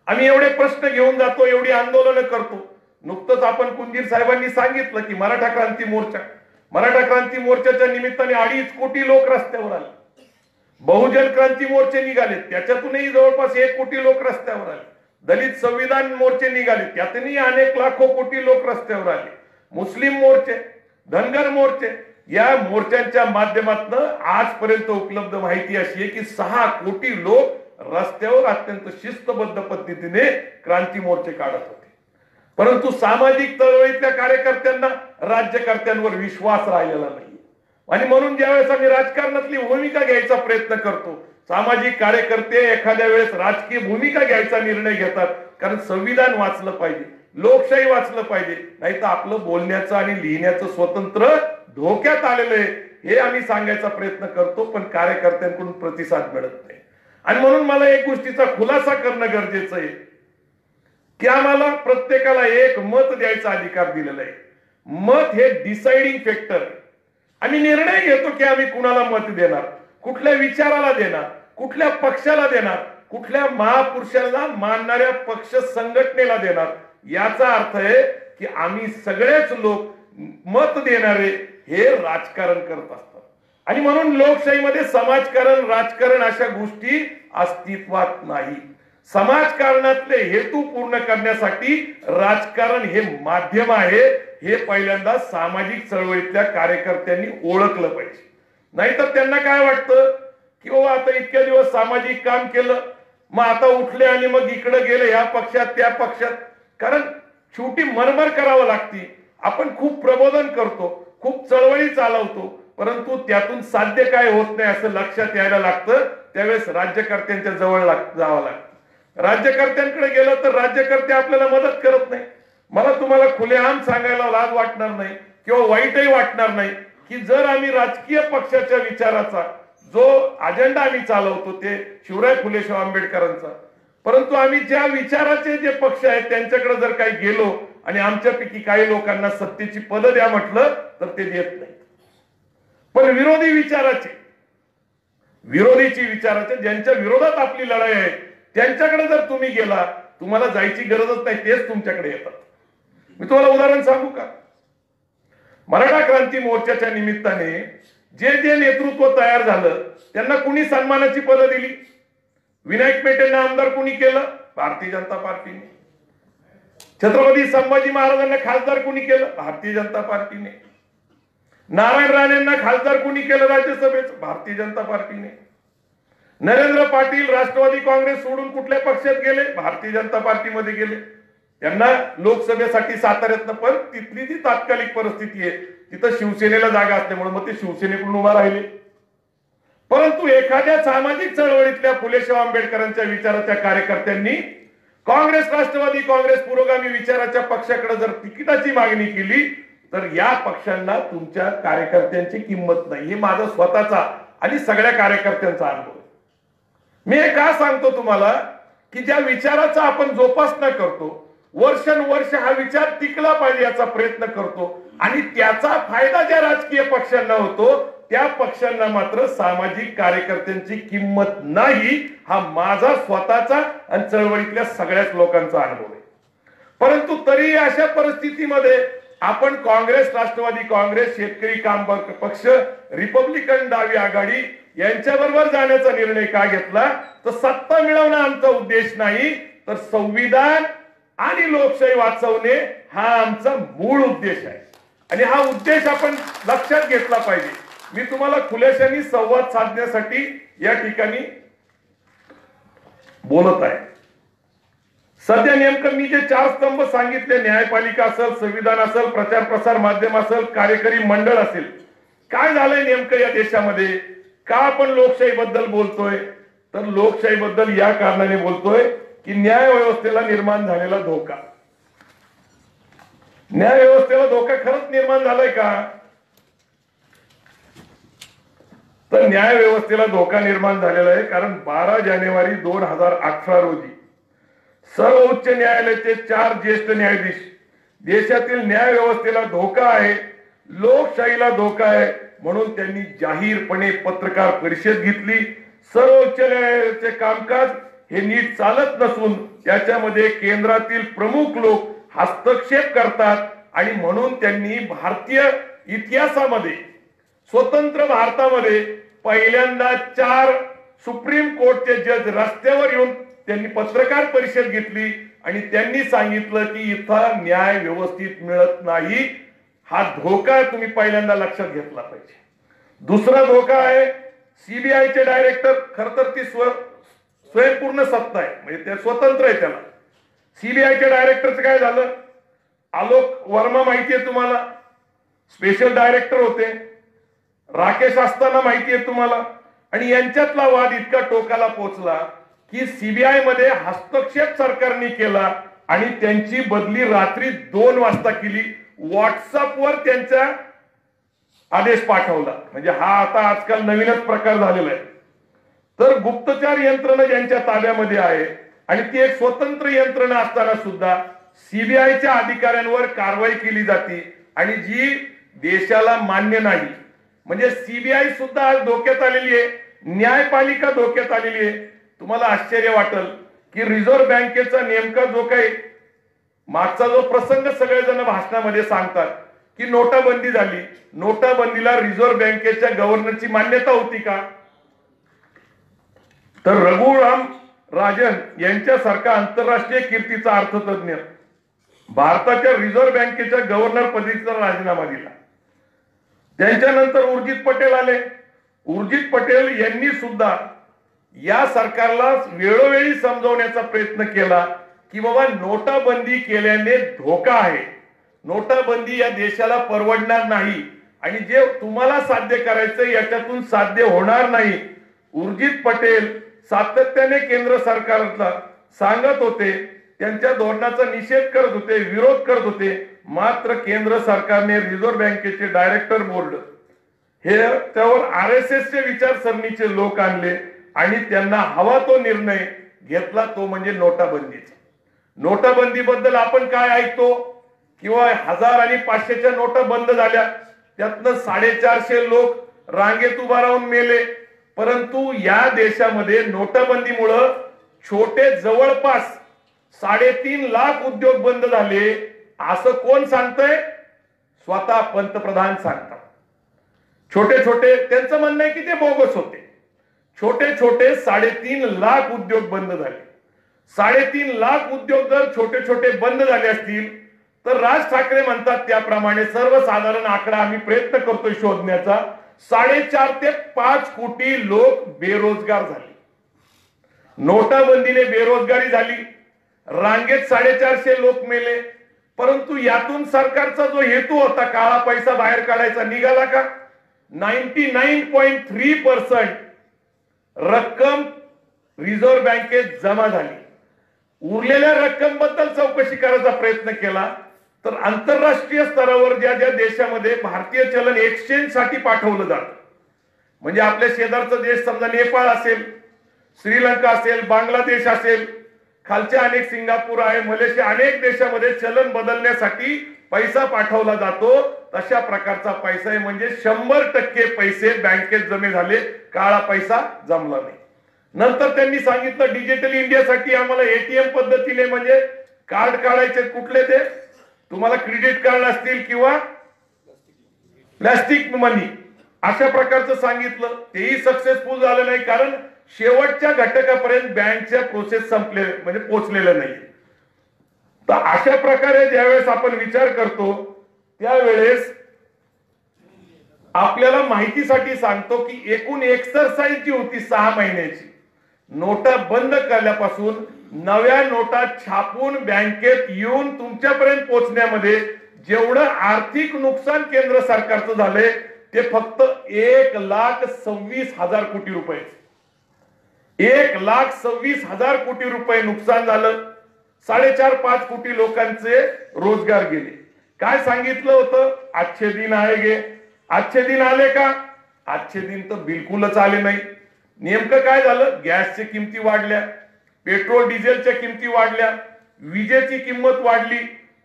आम्ही एवढे प्रश्न घेऊन जातो, एवढी आंदोलनं करतो. नुकतंच आपण कुंजीर साहेबांनी सांगितलं की मराठा क्रांती मोर्चाच्या निमित्ताने 2.5 कोटी लोक रस्त्यावर आले. बहुजन क्रांती मोर्चे निघाले, त्याच्यातूनही जवळपास 1 कोटी लोक रस्त्यावर आले. दलित संविधान मोर्चे निघाले, त्यातूनही अनेक लाखो कोटी लोक रस्त्यावर आले. मुस्लिम मोर्चे, धनगर मोर्चे, या मोर्चांच्या माध्यमातून आजपर्यंत उपलब्ध माहिती अशी आहे की 6 कोटी लोक रस्त्यावर अत्यंत शिस्तबद्ध पद्धतीने क्रांती मोर्चे काढत होते. परंतु सामाजिक चळवळीतल्या कार्यकर्त्यांना राज्यकर्त्यांवर विश्वास राहिलेला नाही. आणि म्हणून ज्यावेळेस आम्ही राजकारणातली भूमिका घ्यायचा प्रयत्न करतो, सामाजिक कार्यकर्ते एखाद्या वेळेस राजकीय भूमिका घ्यायचा निर्णय घेतात, कारण संविधान वाचलं पाहिजे, लोकशाही वाचलं पाहिजे, नाही तर आपलं बोलण्याचं आणि लिहिण्याचं स्वातंत्र्य धोक्यात आलेलं आहे, हे आम्ही सांगायचा प्रयत्न करतो. पण कार्यकर्त्यांकडून प्रतिसाद मिळत नाही. आणि म्हणून मला एक गोष्टीचा खुलासा करणं गरजेचं आहे की आम्हाला प्रत्येकाला एक मत द्यायचा अधिकार दिलेला आहे. मत हे डिसाइडिंग फॅक्टर आहे. आम्ही निर्णय घेतो की आम्ही कुणाला मत देणार, कुठल्या विचाराला देणार, कुठल्या पक्षाला देणार, कुठल्या महापुरुषाला मानणाऱ्या पक्ष संघटनेला देणार. याचा अर्थ आहे की आम्ही सगळेच लोक मत देणारे हे राजकारण करत असतात. आणि म्हणून लोकशाहीमध्ये समाजकारण, राजकारण अशा गोष्टी अस्तित्वात नाही. समाजकारणातले हेतू पूर्ण करण्यासाठी राजकारण हे माध्यम आहे, हे पहिल्यांदा सामाजिक चळवळीतल्या कार्यकर्त्यांनी ओळखलं पाहिजे. नाहीतर त्यांना काय वाटतं की ओ आता इतक्या दिवस सामाजिक काम केलं, मग आता उठले आणि मग इकडे गेले, या पक्षात त्या पक्षात. कारण शेवटी मरमर करावं लागते. आपण खूप प्रबोधन करतो, खूप चळवळी चालवतो, परंतु त्यातून साध्य काय होत नाही असं लक्षात यायला लागतं. त्यावेळेस राज्यकर्त्यांच्या जवळ जावं लागतं. राज्यकर्त्यांकडे गेलं तर राज्यकर्ते आपल्याला मदत करत नाही. मला तुम्हाला खुलेआम सांगायला लाज वाटणार नाही किंवा वाईटही वाटणार नाही की जर आम्ही राजकीय पक्षाच्या विचाराचा जो अजेंडा आम्ही चालवतो ते शिवराय फुले शाहू आंबेडकरांचा, परंतु आम्ही ज्या विचाराचे जे पक्ष आहेत त्यांच्याकडे जर काही गेलो आणि आमच्यापैकी काही लोकांना सत्तेची पदं द्या म्हटलं तर ते देत नाही. पण विरोधीची विचाराचे ज्यांच्या विरोधात आपली लढाई आहे त्यांच्याकडे जर तुम्ही गेला, तुम्हाला जायची गरजच नाही, तेच तुमच्याकडे येतात. मी तुम्हाला उदाहरण सांगू का? मराठा क्रांती मोर्चाच्या निमित्ताने जे जे नेतृत्व तयार झालं त्यांना कुणी सन्मानाची पदं दिली? विनायक मेटेंना आमदार कुणी केलं? भारतीय जनता पार्टीने. छत्रपती संभाजी महाराजांना खासदार कुणी केलं? भारतीय जनता पार्टीने. नारायण राणेंना खासदार कुणी केलं राज्यसभेचं? भारतीय जनता पार्टीने. नरेंद्र पाटील राष्ट्रवादी काँग्रेस सोडून कुठल्या पक्षात गेले? भारतीय जनता पार्टीमध्ये गेले. त्यांना लोकसभेसाठी साताऱ्यातनं, पण तिथली जी तात्कालिक परिस्थिती आहे तिथं शिवसेनेला जागा असल्यामुळे मग ते शिवसेनेकडून उभा राहिले. परंतु एखाद्या सामाजिक चळवळीतल्या फुले शाहू आंबेडकरांच्या विचाराच्या कार्यकर्त्यांनी काँग्रेस, राष्ट्रवादी काँग्रेस, पुरोगामी विचाराच्या पक्षाकडे जर तिकिटाची मागणी केली तर या पक्षांना तुमच्या कार्यकर्त्यांची किंमत नाही. हे माझा स्वतःचा आणि सगळ्या कार्यकर्त्यांचा अनुभव. मी हे का सांगतो तुम्हाला की ज्या विचाराचा आपण जोपासना करतो, वर्षानुवर्ष हा विचार टिकला पाहिजे याचा प्रयत्न करतो आणि त्याचा फायदा ज्या राजकीय पक्षांना होतो त्या पक्षांना मात्र सामाजिक कार्यकर्त्यांची किंमत नाही. हा माझा स्वतःचा आणि चळवळीतल्या सगळ्याच लोकांचा अनुभव आहे. परंतु तरी अशा परिस्थितीमध्ये आपण काँग्रेस, राष्ट्रवादी काँग्रेस, शेतकरी कामगार पक्ष, रिपब्लिकन डावी आघाडी यांच्याबरोबर जाण्याचा निर्णय का घेतला? तर सत्ता मिळवणं आमचा उद्देश नाही, तर संविधान आणि लोकशाही वाचवणे हा आमचा मूळ उद्देश आहे. आणि हा उद्देश आपण लक्षात घेतला पाहिजे. मी तुम्हाला खुल्याशाने संवाद साधण्यासाठी या ठिकाणी बोलत आहे. सध्या नेमकं मी जे 4 स्तंभ सांगितले, न्यायपालिका असेल, संविधान असेल, प्रचार प्रसार माध्यम असेल, कार्यकारी मंडळ असेल, काय झालंय नेमकं या देशामध्ये? का आपण लोकशाही बद्दल बोलतोय? तर लोकशाही बद्दल या कारणाने बोलतोय की न्याय व्यवस्थेला निर्माण झालेला धोका. न्याय व्यवस्थेला धोका खरंच निर्माण झालाय का? तर न्याय व्यवस्थेला धोका निर्माण झालेला आहे, कारण 12 जानेवारी 2018 रोजी सर्वोच्च न्यायालयाचे 4 ज्येष्ठ न्यायाधीश देशातील न्याय व्यवस्थेला धोका आहे, लोकशाहीला धोका आहे म्हणून त्यांनी जाहीरपणे पत्रकार परिषद घेतली. सर्वोच्च न्यायालयाचे कामकाज हे नीट चालत नसून त्याच्यामध्ये केंद्रातील प्रमुख लोक हस्तक्षेप करतात आणि म्हणून त्यांनी भारतीय इतिहासामध्ये, स्वतंत्र भारतामध्ये पहिल्यांदा 4 सुप्रीम कोर्टचे जज रस्त्यावर येऊन त्यांनी पत्रकार परिषद घेतली आणि त्यांनी सांगितलं की इथं न्याय व्यवस्थित मिळत नाही. हा धोका तुम्ही पहिल्यांदा लक्षात घेतला पाहिजे. दुसरा धोका आहे सीबीआयचे डायरेक्टर. खर तर ती स्वयंपूर्ण सत्ता आहे, म्हणजे ते स्वतंत्र आहे. त्याला सीबीआयच्या डायरेक्टरचं काय झालं? आलोक वर्मा माहिती आहे तुम्हाला, स्पेशल डायरेक्टर होते. राकेश अस्थाना माहिती आहे तुम्हाला. आणि यांच्यातला वाद इतका टोकाला पोहोचला की सीबीआय मध्ये हस्तक्षेप सरकारने केला आणि त्यांची बदली रात्री 2 वाजता केली. व्हॉट्सअपवर त्यांचा आदेश पाठवला. म्हणजे हा आता आजकाल नवीनच प्रकार झालेला आहे. तर गुप्तचर यंत्रणा ज्यांच्या ताब्यामध्ये आहे आणि ती एक स्वतंत्र यंत्रणा असताना सुद्धा सीबीआयच्या अधिकाऱ्यांवर कारवाई केली जाते आणि जी देशाला मान्य नाही. म्हणजे सीबीआय सुद्धा आज धोक्यात आलेली आहे, न्यायपालिका धोक्यात आलेली आहे. तुम्हाला आश्चर्य वाटेल की रिझर्व्ह बँकेचा नेमका जो काही मागचा जो प्रसंग सगळेजण भाषणामध्ये सांगतात की नोटाबंदी झाली, नोटाबंदीला रिझर्व्ह बँकेच्या गव्हर्नरची मान्यता होती का? तर रघुराम राजन यांच्यासारखा आंतरराष्ट्रीय कीर्तीचा अर्थतज्ञ भारताच्या रिझर्व्ह बँकेच्या गव्हर्नर पदाचा राजीनामा दिला. त्यांच्यानंतर उर्जित पटेल आले. उर्जित पटेल यांनी सुद्धा या सरकारला वेळोवेळी समजवण्याचा प्रयत्न केला की बाबा नोटाबंदी केल्याने धोका आहे, नोटाबंदी या देशाला परवडणार नाही आणि जे तुम्हाला साध्य करायचं याच्यातून साध्य होणार नाही. उर्जित पटेल सातत्याने केंद्र सरकारला सांगत होते, त्यांच्या धोरणाचा निषेध करत होते, विरोध करत होते. मात्र केंद्र सरकारने रिझर्व्ह बँकेचे डायरेक्टर बोर्ड हे त्यावर आरएसएसचे विचारसरणीचे लोक आणले आणि त्यांना हवा तो निर्णय घेतला, तो म्हणजे नोटाबंदीचा. नोटाबंदीबद्दल आपण काय ऐकतो किंवा 1000 आणि 500च्या नोटा बंद झाल्या, त्यातनं 450 लोक रांगेत उभा राहून मेले. परंतु या देशामध्ये नोटाबंदीमुळं छोटे जवळपास 3.5 लाख उद्योग बंद झाले. असं कोण सांगतंय? स्वतः पंतप्रधान सांगतात. छोटे छोटे त्यांचं म्हणणं आहे की ते बोगस होते. छोटे छोटे 3.5 लाख उद्योग बंद झाले. 3.5 लाख उद्योग जर छोटे छोटे बंद झाले असतील तर राज ठाकरे म्हणतात त्याप्रमाणे सर्वसाधारण आकडा आम्ही प्रयत्न करतोय शोधण्याचा, 4.5 ते 5 कोटी लोक बेरोजगार झाले. नोटाबंदीने बेरोजगारी झाली, रांगेत 450 लोक मेले. परंतु यातून सरकारचा जो हेतू होता काळा पैसा बाहेर काढायचा निघाला का? 99.3% रक्कम रिझर्व्ह बँकेत जमा झाली. उरलेल्या रक्कम बद्दल चौकशी करायचा प्रयत्न केला तर आंतरराष्ट्रीय स्तरावर ज्या ज्या देशामध्ये भारतीय चलन एक्सचेंज साठी पाठवलं जातं, म्हणजे आपल्या शेजारचा देश समजा नेपाळ असेल, श्रीलंका असेल, बांगलादेश असेल, खालच्या अनेक सिंगापूर आहे, मलेशिया, अनेक देशामध्ये चलन बदलण्यासाठी पैसा पाठवला जातो. तशा प्रकारचा पैसा आहे. म्हणजे 100% पैसे बँकेत जमे झाले, काळा पैसा जमला नाही. नंतर त्यांनी सांगितलं डिजिटल इंडियासाठी आम्हाला एटीएम पद्धतीने म्हणजे कार्ड काढायचे. कुठले ते? तुम्हाला क्रेडिट कार्ड असतील किंवा प्लास्टिक मनी, अशा प्रकारचं सांगितलं. तेही सक्सेसफुल झालं नाही, कारण शेवटच्या घटकापर्यंत बँकच्या प्रोसेस संपले म्हणजे पोहोचलेलं नाही. तर अशा प्रकारे ज्यावेळेस आपण विचार करतो त्यावेळेस आपल्याला माहितीसाठी सांगतो की एकूण एक्सरसाइज जी होती 6 महिन्याची, नोटा बंद केल्यापासून नव्या नोटा छापून बँकेत येऊन तुमच्यापर्यंत पोहोचण्यामध्ये जेवढं आर्थिक नुकसान केंद्र सरकारचं झालंय ते फक्त 1,26,000 कोटी रुपये. 1,26,000 कोटी रुपये नुकसान झालं. 4.5-5 कोटी लोकांचे रोजगार गेले. काय सांगितलं होतं? आजचे दिन आएगे. आजचे दिन आले का? आजचे दिन तर बिलकुलच आले नाही. नेमकं काय झालं? गॅसच्या किमती वाढल्या, पेट्रोल डिझेलच्या किमती वाढल्या, विजेची किंमत वाढली.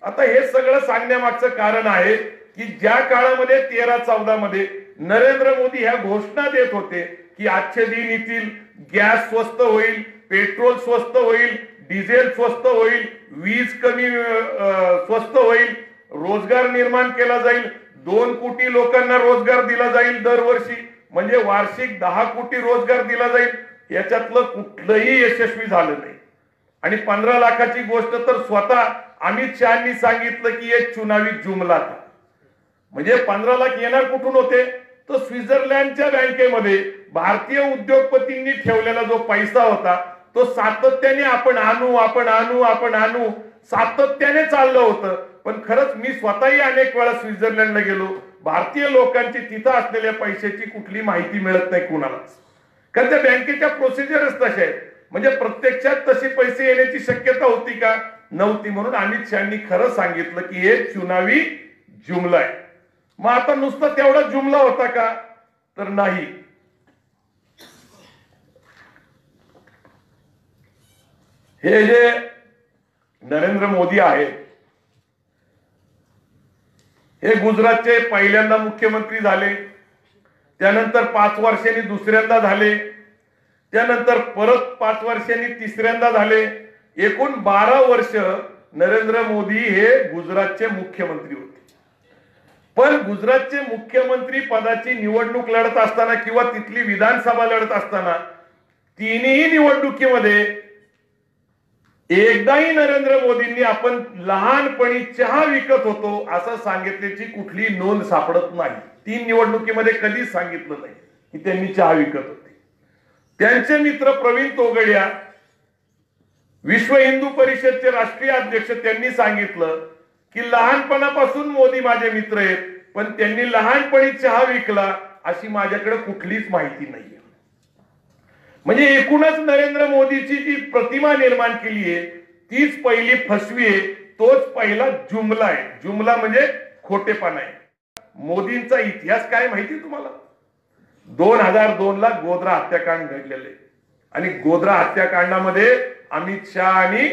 आता हे सगळं सांगण्यामागचं कारण आहे की ज्या काळामध्ये 13-14 मध्ये नरेंद्र मोदी ह्या घोषणा देत होते की आजचे दिन येतील, गॅस स्वस्त होईल, पेट्रोल स्वस्त होईल, डिझेल स्वस्त होईल, वीज कमी स्वस्त होईल, रोजगार निर्माण केला जाईल, 2 कोटी लोकांना रोजगार दिला जाईल दरवर्षी, म्हणजे वार्षिक 10 कोटी रोजगार दिला जाईल. याच्यातलं कुठलंही यशस्वी झालं नाही. आणि 15 लाखाची गोष्ट तर स्वतः अमित शहानी सांगितलं की एक चुनावी जुमला था. म्हणजे 15 लाख येणार कुठून होते? तर स्वित्झर्लंडच्या बँकेमध्ये भारतीय उद्योगपतींनी ठेवलेला जो पैसा होता तो सातत्याने आपण आणू सातत्याने चाललं होतं. पण खरंच मी स्वतःही अनेक वेळा स्वित्झर्लंडला गेलो. भारतीय लोकांची तिथं असलेल्या पैशाची कुठली माहिती मिळत नाही कुणालाच, कारण त्या बँकेच्या प्रोसिजरच तशा आहेत. म्हणजे प्रत्यक्षात तसे पैसे येण्याची शक्यता होती का? नव्हती. म्हणून अमित शहानी खरं सांगितलं की हे चुनावी जुमला आहे. मग आता नुसतं तेवढा जुमला होता का? तर नाही. हे जे नरेंद्र मोदी आहेत हे गुजरातचे पहिल्यांदा मुख्यमंत्री झाले, त्यानंतर 5 वर्षांनी दुसऱ्यांदा झाले, त्यानंतर परत 5 वर्षांनी तिसऱ्यांदा झाले. एकूण 12 वर्ष नरेंद्र मोदी हे गुजरातचे मुख्यमंत्री होते. पण गुजरातचे मुख्यमंत्री पदाची निवडणूक लढत असताना किंवा तिथली विधानसभा लढत असताना तिन्ही निवडणुकीमध्ये एकदाही नरेंद्र मोदींनी आपण लहानपणी चहा विकत होतो असं सांगितल्याची कुठली नोंद सापडत नाही. 3 निवडणुकीमध्ये कधीच सांगितलं नाही की त्यांनी चहा विकत होते. त्यांचे मित्र प्रवीण तोगडिया, विश्व हिंदू परिषदचे राष्ट्रीय अध्यक्ष, त्यांनी सांगितलं की लहानपणापासून मोदी माझे मित्र आहेत, पण त्यांनी लहानपणी चहा विकला अशी माझ्याकडे कुठलीच माहिती नाहीये. म्हणजे एकूणच नरेंद्र मोदीची जी प्रतिमा निर्माण केली आहे तीच पहिली फसवी आहे, तोच पहिला जुमला आहे. जुमला म्हणजे खोटेपणा आहे. मोदींचा इतिहास काय माहिती तुम्हाला? 2002 ला गोध्रा हत्याकांड घडलेले आणि गोध्रा हत्याकांडामध्ये अमित शहा आणि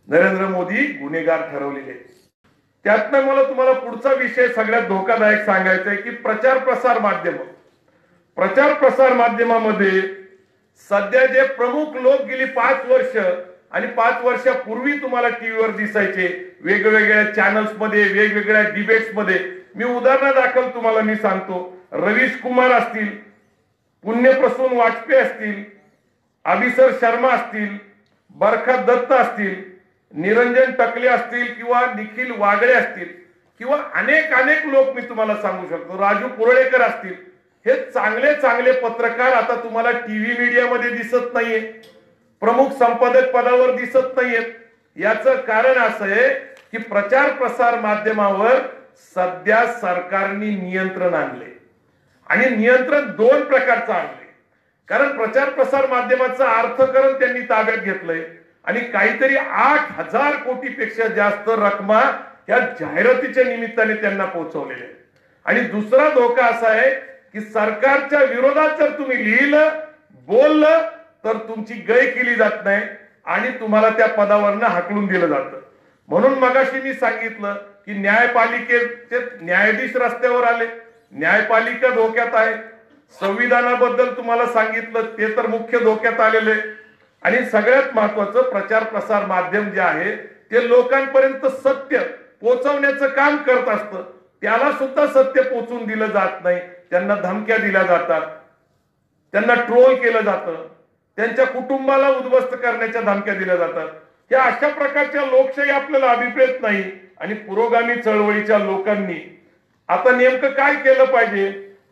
नरेंद्र मोदी गुन्हेगार ठरवलेले. त्यातनं मला तुम्हाला पुढचा विषय सगळ्यात धोकादायक सांगायचा आहे की प्रचार प्रसार माध्यमामध्ये सध्या जे प्रमुख लोक गेली 5 वर्ष आणि 5 वर्षापूर्वी तुम्हाला टीव्हीवर दिसायचे वेगवेगळ्या चॅनल्स मध्ये, वेगवेगळ्या डिबेट्स मध्ये, मी उदाहरणादाखल तुम्हाला मी सांगतो. रवीश कुमार असतील, पुण्यप्रसून वाजपेयी असतील, अभिसर शर्मा असतील, बरखत दत्त असतील, निरंजन टकले असतील किंवा निखिल वागळे असतील किंवा अनेक लोक मी तुम्हाला सांगू शकतो, राजू पुरळेकर असतील, हे चांगले पत्रकार आता तुम्हाला टीव्ही मीडियामध्ये दिसत नाहीये, प्रमुख संपादक पदावर दिसत नाहीयेत. याचं कारण असं आहे की प्रचार प्रसार माध्यमावर सध्या सरकारने नियंत्रण आणले आणि नियंत्रण 2 प्रकारचं आणले. कारण प्रचार प्रसार माध्यमाचं अर्थकरण त्यांनी ताब्यात घेतलंय आणि काहीतरी 8,000 कोटीपेक्षा जास्त रकमा या जाहिरातीच्या निमित्ताने त्यांना पोहोचवलेल्या आहेत. आणि दुसरा धोका असा आहे की सरकारच्या विरोधात जर तुम्ही लिहिलं, बोललं तर तुमची गय केली जात नाही आणि तुम्हाला त्या पदावरनं हाकलून दिलं जातं. म्हणून मगाशी मी सांगितलं की न्यायपालिकेचे न्यायाधीश रस्त्यावर आले, न्यायपालिका धोक्यात आहे. संविधानाबद्दल तुम्हाला सांगितलं ते तर मुख्य धोक्यात आलेले. आणि सगळ्यात महत्वाचं प्रचार प्रसार माध्यम जे आहे ते लोकांपर्यंत सत्य पोहोचवण्याचं काम करत असतं. त्याला सुद्धा सत्य पोहोचून दिलं जात नाही. त्यांना धमक्या दिल्या जातात, त्यांना ट्रोल केलं जातं, त्यांच्या कुटुंबाला उद्ध्वस्त करण्याच्या धमक्या दिल्या जातात. या अशा प्रकारच्या लोकशाही आपल्याला अभिप्रेत नाही. आणि पुरोगामी चळवळीच्या लोकांनी आता नेमकं काय केलं पाहिजे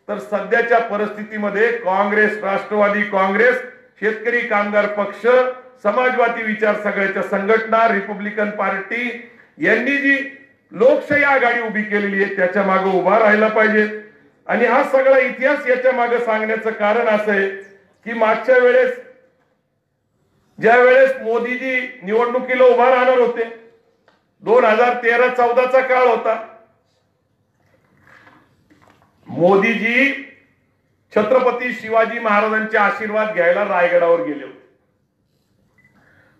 तर सध्याच्या परिस्थितीमध्ये काँग्रेस, राष्ट्रवादी काँग्रेस, शेतकरी कामगार पक्ष, समाजवादी विचार सगळ्याच्या संघटना, रिपब्लिकन पार्टी यांनी जी लोकशाही आघाडी उभी केलेली आहे त्याच्या मागे उभा राहायला पाहिजे। आणि हा सगळा इतिहास याच्या मागे सांगण्याचं कारण असं आहे की मागच्या वेळेस ज्या वेळेस मोदीजी निवडणुकीला उभा राहणार होते 2013-14चा काळ होता, मोदीजी छत्रपती शिवाजी महाराजांचे आशीर्वाद घ्यायला रायगडावर गेले होते।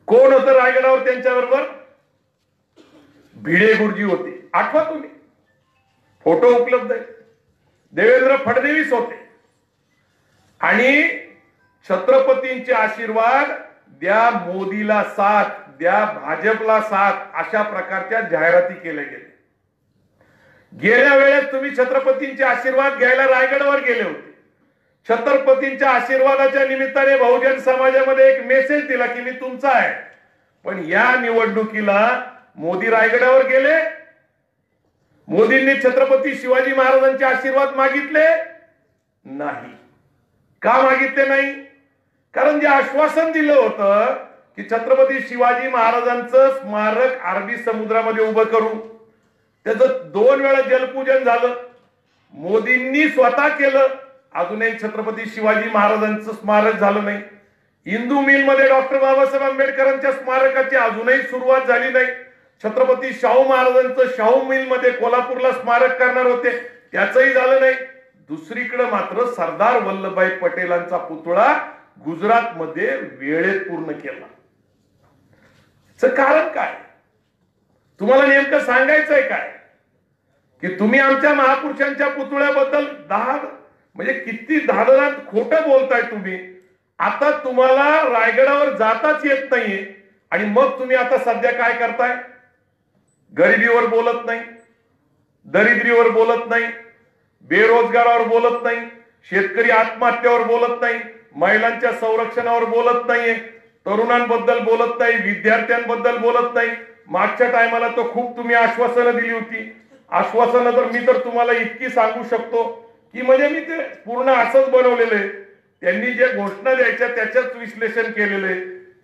कोण होतं रायगडावर त्यांच्याबरोबर? भिडे गुरुजी होते, आठवा तुम्ही, फोटो उपलब्ध आहे। देवेंद्र फडणवीस होते आणि छत्रपतींचे आशीर्वाद द्या, मोदीला साथ द्या, भाजपला साथ, अशा प्रकारच्या जाहिराती केल्या गेल्या। गेल्या वेळेस तुम्ही छत्रपतींचे आशीर्वाद घ्यायला रायगडावर गेले होते। छत्रपतींच्या आशीर्वादाच्या निमित्ताने बहुजन समाजामध्ये एक मेसेज दिला की मी तुमचा आहे, पण या निवडणुकीला मोदी रायगडावर गेले, मोदींनी छत्रपती शिवाजी महाराजांचे आशीर्वाद मागितले नाही। का मागितले नाही? कारण जे आश्वासन दिलं होतं की छत्रपती शिवाजी महाराजांचं स्मारक अरबी समुद्रामध्ये उभं करू, त्याचं 2 वेळा जलपूजन झालं, मोदींनी स्वतः केलं, अजूनही छत्रपती शिवाजी महाराजांचं स्मारक झालं नाही। हिंदू मिल मध्ये डॉक्टर बाबासाहेब आंबेडकरांच्या स्मारकाची अजूनही सुरुवात झाली नाही। छत्रपती शाहू महाराजांचं शाहू मिल मध्ये कोल्हापूरला स्मारक करणार होते, त्याचंही झालं नाही। दुसरीकडे मात्र सरदार वल्लभभाई पटेलांचा पुतळा गुजरात मध्ये वेळेत पूर्ण केला। कारण काय? तुम्हाला नेमकं सांगायचंय काय की तुम्ही आमच्या महापुरुषांच्या पुतळ्याबद्दल म्हणजे किती धाडदार खोटं बोलताय तुम्ही। आता तुम्हाला रायगडावर जाताच येत नाहीये आणि मग तुम्ही आता सध्या काय करताय? गरिबीवर बोलत नाही, दरिद्रीवर बोलत नाही, बेरोजगारावर बोलत नाही, शेतकरी आत्महत्यावर बोलत नाही, महिलांच्या संरक्षणावर बोलत नाहीये, तरुणांबद्दल बोलत नाही, विद्यार्थ्यांबद्दल बोलत नाही। मागच्या टायमाला तर खूप तुम्ही आश्वासनं दिली होती। आश्वासनं तर मी तर तुम्हाला इतकी सांगू शकतो की म्हणजे मी ते पूर्ण असंच बनवलेले, त्यांनी जे घोषणा द्यायच्या त्याच्याच विश्लेषण केलेले।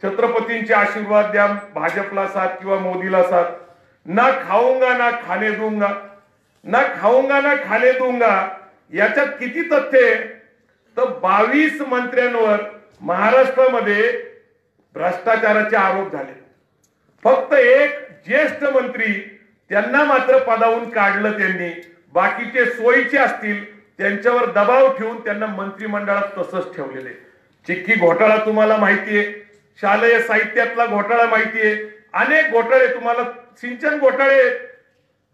छत्रपतींचे आशीर्वाद द्या, भाजपला साथ किंवा मोदीला साथ, ना खाऊंगा ना खाने दूंगा, ना खाऊंगा ना खाने दूंगा। याच्यात किती तथ्य आहे तर 22 मंत्र्यांवर महाराष्ट्रामध्ये भ्रष्टाचाराचे आरोप झाले। फक्त एक ज्येष्ठ मंत्री, त्यांना मात्र पदावरून काढलं त्यांनी, बाकीचे सोयीचे असतील त्यांच्यावर दबाव ठेवून त्यांना मंत्रिमंडळात तसंच ठेवलेले। चिक्की घोटाळा तुम्हाला माहितीये, शालेय साहित्यातला घोटाळा माहितीये, अनेक घोटाळे तुम्हाला, सिंचन घोटाळे,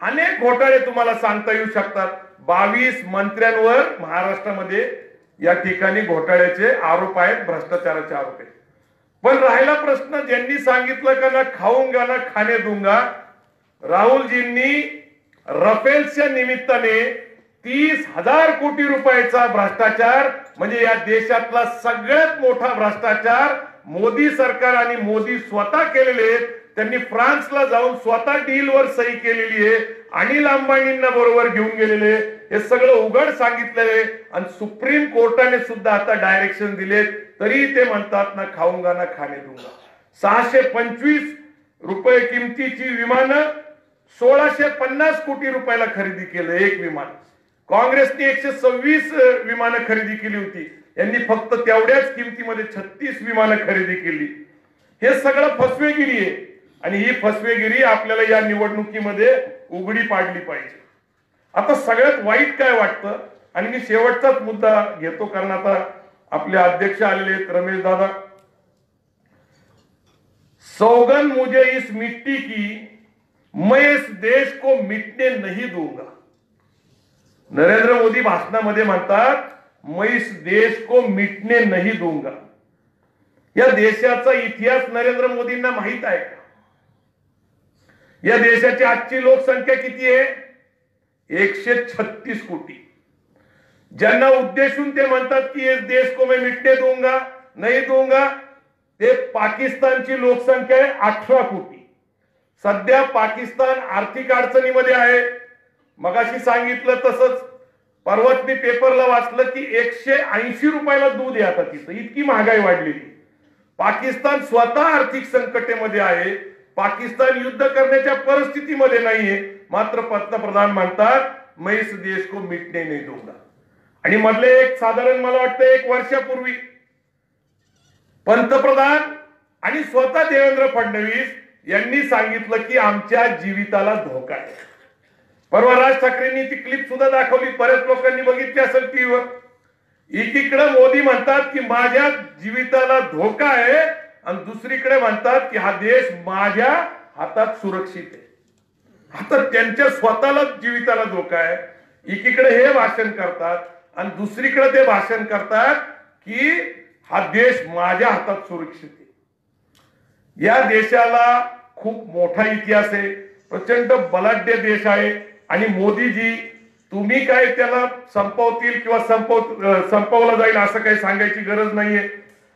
अनेक घोटाळे तुम्हाला सांगता येऊ शकतात। 22 मंत्र्यांवर महाराष्ट्रामध्ये या ठिकाणी घोटाळ्याचे आरोप आहेत, भ्रष्टाचाराचे आरोप आहेत। पण राहिला प्रश्न, ज्यांनी सांगितलं का ना खाऊंगा ना खाने दूंगा, राहुलजींनी रफेलच्या निमित्ताने 30,000 कोटी रुपयाचा भ्रष्टाचार, म्हणजे या देशातला सगळ्यात मोठा भ्रष्टाचार मोदी सरकार आणि मोदी स्वतः केलेले आहेत। त्यांनी फ्रान्सला जाऊन स्वतः डीलवर सही केलेली आहे, अनिल अंबानींना बरोबर घेऊन गेलेले, हे सगळं उघड सांगितलेले आणि सुप्रीम कोर्टाने सुद्धा आता डायरेक्शन दिले, तरी ते म्हणतात ना खाऊंगा ना खाने दूंगा। 625 रुपये किमतीची विमानं 1650 कोटी रुपयाला खरेदी केलं एक विमान। काँग्रेसने 126 विमानं खरेदी केली होती, यांनी फक्त तेवढ्याच किमतीमध्ये 36 विमानं खरेदी केली। हे सगळं फसवेगिरी आहे आणि ही फसवेगिरी आपल्याला या निवडणुकीमध्ये उघडी पाडली पाहिजे। आता सगळ्यात वाईट काय वाटतं, आणि मी शेवटचाच मुद्दा घेतो कारण आता आपले अध्यक्ष आलेले आहेत रमेश दादा, सौगन मुझे इस मिट्टी की, मैं इस देश को मिटने नहीं दूंगा। नरेंद्र मोदी भाषणामध्ये म्हणतात मैं इस देश को मिटने नहीं दूंगा। या देशाचा इतिहास नरेंद्र मोदींना माहित आहे का? या देशाची आजची लोकसंख्या किती आहे? 136 कोटी। ज्यांना उद्देशून ते म्हणतात की इस देश को मैं मिटने दूंगा नहीं दूंगा, ते पाकिस्तानची लोकसंख्या आहे 18 कोटी। सध्या पाकिस्तान आर्थिक अडचणीमध्ये आहे, मगाशी सांगितलं तसंच परवाच मी पेपरला वाचलं की 180 रुपयाला दूध आहे आता तिथं, इतकी महागाई वाढलेली. पाकिस्तान स्वतः आर्थिक संकटामध्ये आहे, पाकिस्तान युद्ध करण्याच्या परिस्थितीमध्ये नाहीये, मात्र पंतप्रधान म्हणतात मैं इस देश को मिटने नहीं दूंगा. आणि मधले एक साधारण मला वाटतं 1 वर्षापूर्वी पंतप्रधान आणि स्वतः देवेंद्र फडणवीस यांनी सांगितलं की आमच्या जीविताला धोका आहे. परवा राज ठाकरेंनी ती क्लिप सुद्धा दाखवली, बऱ्याच लोकांनी बघितली असेल टीव्हीवर. एकीकडे मोदी म्हणतात की माझ्या जीविताला धोका आहे आणि दुसरीकडे म्हणतात की हा देश माझ्या हातात सुरक्षित आहे. आता त्यांच्या स्वतःला जीविताला धोका आहे. एकीकडे हे भाषण करतात आणि दुसरीकडे ते भाषण करतात की हा देश माझ्या हातात सुरक्षित आहे. या देशाला खूप मोठा इतिहास आहे, प्रचंड बलाढ्य देश आहे. आणि मोदीजी तुम्ही काय त्याला संपवतील किंवा संपवलं जाईल असं काही सांगायची गरज नाहीये.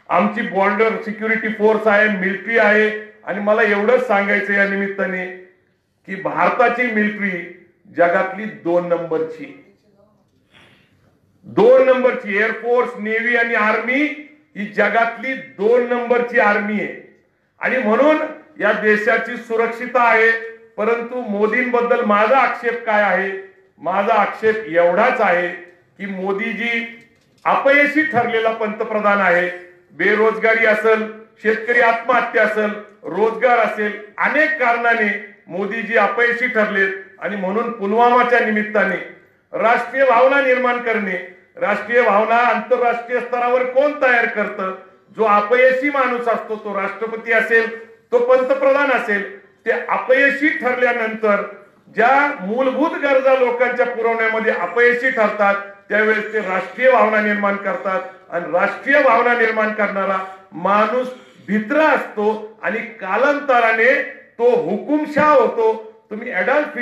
आमची बॉर्डर सिक्युरिटी फोर्स आहे, मिलिटरी आहे. आणि मला एवढंच सांगायचं या निमित्ताने की भारताची मिलिटरी जगातली 2 नंबरची, 2 नंबरची एअरफोर्स, नेव्ही आणि आर्मी ही जगातली 2 नंबरची आर्मी आहे. आणि म्हणून या देशाची सुरक्षितता आहे. परंतु मोदींबद्दल माझा आक्षेप काय आहे? माझा आक्षेप एवढाच आहे की मोदीजी अपयशी ठरलेला पंतप्रधान आहे. बेरोजगारी असेल, शेतकरी आत्महत्या असेल, रोजगार असेल, अनेक कारणाने मोदीजी अपयशी ठरले. आणि म्हणून पुलवामाच्या निमित्ताने राष्ट्रीय भावना निर्माण करणे, राष्ट्रीय भावना आंतरराष्ट्रीय स्तरावर कोण तयार करतं? जो अपयशी माणूस असतो, तो राष्ट्रपती असेल, तो पंतप्रधान असेल, ते अपयशी ठरल्यानंतर ज्या मूलभूत गरजा लोकांच्या पुरवण्यामध्ये अपयशी ठरतात त्यावेळेस ते राष्ट्रीय भावना निर्माण करतात. आणि राष्ट्रीय भावना निर्माण करणारा माणूस भित्रा असतो आणि कालांतराने तो हुकुमशाह होतो. तुम्ही ॲडॉल्फ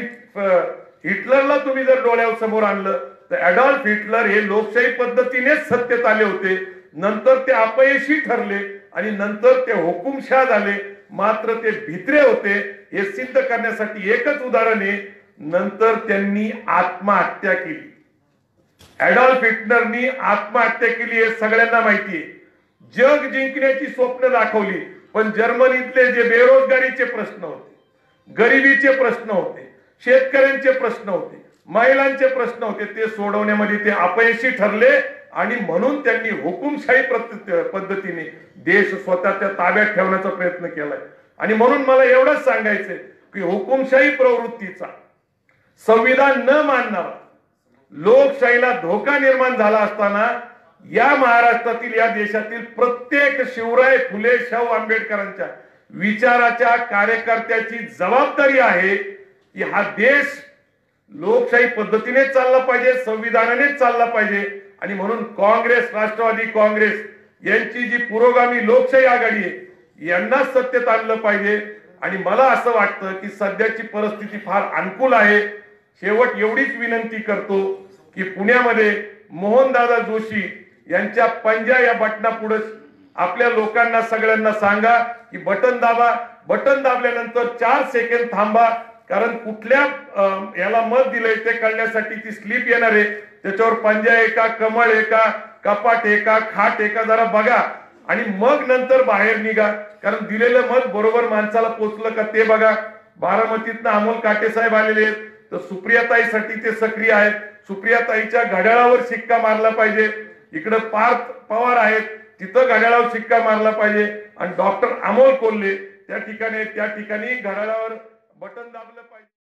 हिटलरला तुम्ही जर डोळ्यासमोर आणलं तर ॲडॉल्फ हिटलर हे लोकशाही पद्धतीनेच सत्तेत आले होते. नंतर ते अपयशी ठरले आणि नंतर ते हुकुमशाह झाले, मात्र ते भित्रे होते. हे सिद्ध करण्यासाठी एकच उदाहरण आहे, नंतर त्यांनी आत्महत्या केली. ॲडॉल्फ हिटलरनी आत्महत्या केली हे सगळ्यांना माहिती आहे. जग जिंकण्याची स्वप्न दाखवली, पण जर्मनीतले जे बेरोजगारीचे प्रश्न होते, गरिबीचे प्रश्न होते, शेतकऱ्यांचे प्रश्न होते, महिलांचे प्रश्न होते, ते सोडवण्यामध्ये ते अपयशी ठरले. आणि म्हणून त्यांनी हुकुमशाही पद्धतीने देश स्वतःच्या ताब्यात ठेवण्याचा प्रयत्न केलाय. आणि म्हणून मला एवढंच सांगायचंय की हुकुमशाही प्रवृत्तीचा, संविधान न मानणारा, लोकशाहीला धोका निर्माण झाला असताना या महाराष्ट्रातील, या देशातील प्रत्येक शिवराय फुले शाहू आंबेडकरांच्या विचाराच्या कार्यकर्त्याची जबाबदारी आहे की हा देश लोकशाही पद्धतीने चालला पाहिजे, संविधानाने चालला पाहिजे. आणि म्हणून काँग्रेस, राष्ट्रवादी काँग्रेस यांची जी पुरोगामी लोकशाही आघाडी आहे यांना सत्तेत आणलं पाहिजे. आणि मला असं वाटतं की सध्याची परिस्थिती फार अनुकूल आहे. शेवट एवढीच विनंती करतो की पुण्यामध्ये मोहनदादा जोशी यांच्या पंजा या बटनापुढे आपल्या लोकांना सगळ्यांना सांगा की बटन दाबा, बटन दाबल्यानंतर 4 सेकंद थांबा, कारण कुठल्या याला मत दिलंय ते कळण्यासाठी ती स्लिप येणार आहे. त्याच्यावर पंजा आहे का, कमळ आहे का, कपाट आहे का, खाट आहे का जरा बघा आणि मग नंतर बाहेर निघा. कारण दिलेलं मत बरोबर माणसाला पोचलं का ते बघा. बारामतीतनं अमोल काटे साहेब आलेले आहेत, तर सुप्रियाताईसाठी ते सक्रिय आहेत. सुप्रियाताईच्या घड्याळावर शिक्का मारला पाहिजे. इकडे पार्थ पवार आहेत, तिथं घड्याळावर शिक्का मारला पाहिजे. आणि डॉक्टर अमोल कोल्हे त्या ठिकाणी घड्याळावर बटन दाबलं पाहिजे.